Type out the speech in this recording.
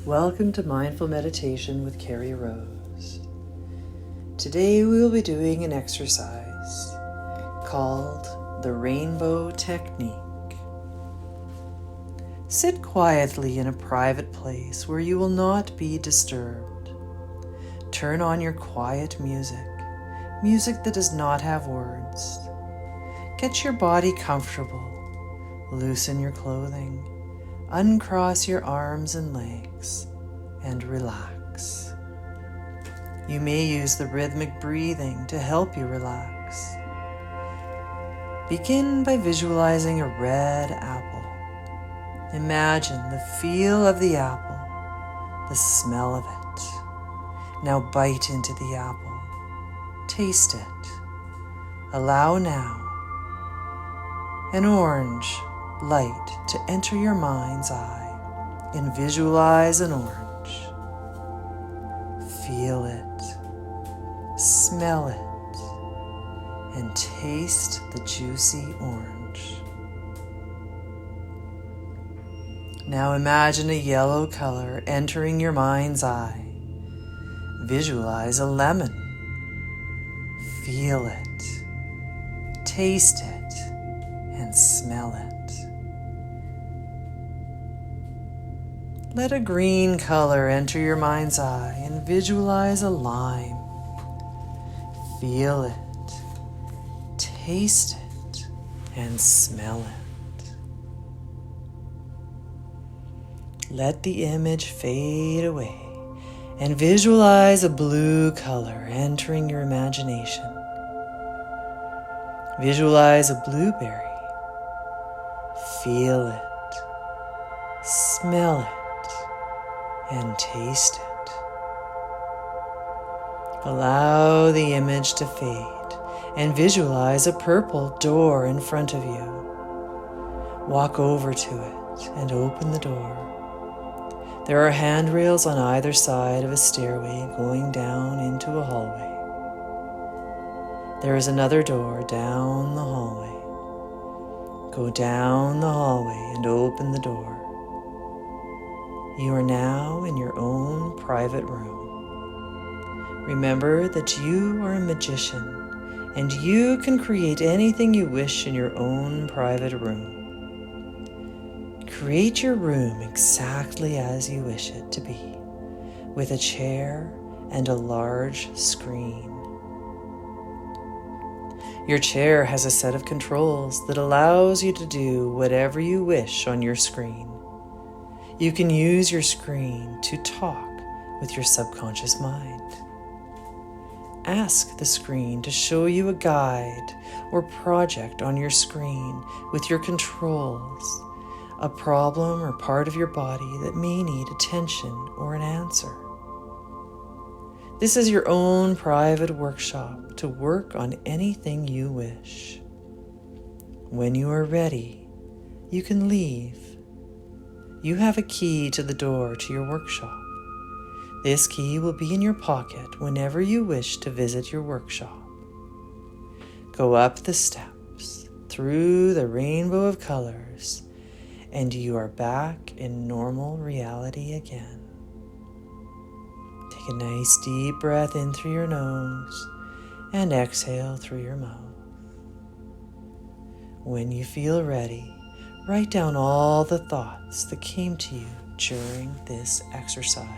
Welcome to Mindful Meditation with Kari Rose. Today we will be doing an exercise called the Rainbow Technique. Sit quietly in a private place where you will not be disturbed. Turn on your quiet music that does not have words. Get your body comfortable. Loosen your clothing. Uncross your arms and legs and relax. You may use the rhythmic breathing to help you relax. Begin by visualizing a red apple. Imagine the feel of the apple, the smell of it. Now bite into the apple. Taste it. Allow now an orange light to enter your mind's eye and visualize an orange. Feel it, smell it, and taste the juicy orange. Now imagine a yellow color entering your mind's eye. Visualize a lemon. Feel it, taste it, and smell it. Let a green color enter your mind's eye and visualize a lime. Feel it, taste it, and smell it. Let the image fade away and visualize a blue color entering your imagination. Visualize a blueberry. Feel it, smell it, and taste it. Allow the image to fade and visualize a purple door in front of you. Walk over to it and open the door. There are handrails on either side of a stairway going down into a hallway. There is another door down the hallway. Go down the hallway and open the door. You are now in your own private room. Remember that you are a magician and you can create anything you wish in your own private room. Create your room exactly as you wish it to be, with a chair and a large screen. Your chair has a set of controls that allows you to do whatever you wish on your screen. You can use your screen to talk with your subconscious mind. Ask the screen to show you a guide or project on your screen with your controls, a problem or part of your body that may need attention or an answer. This is your own private workshop to work on anything you wish. When you are ready, you can leave. You have a key to the door to your workshop. This key will be in your pocket whenever you wish to visit your workshop. Go up the steps, through the rainbow of colors, and you are back in normal reality again. Take a nice deep breath in through your nose and exhale through your mouth. When you feel ready, write down all the thoughts that came to you during this exercise.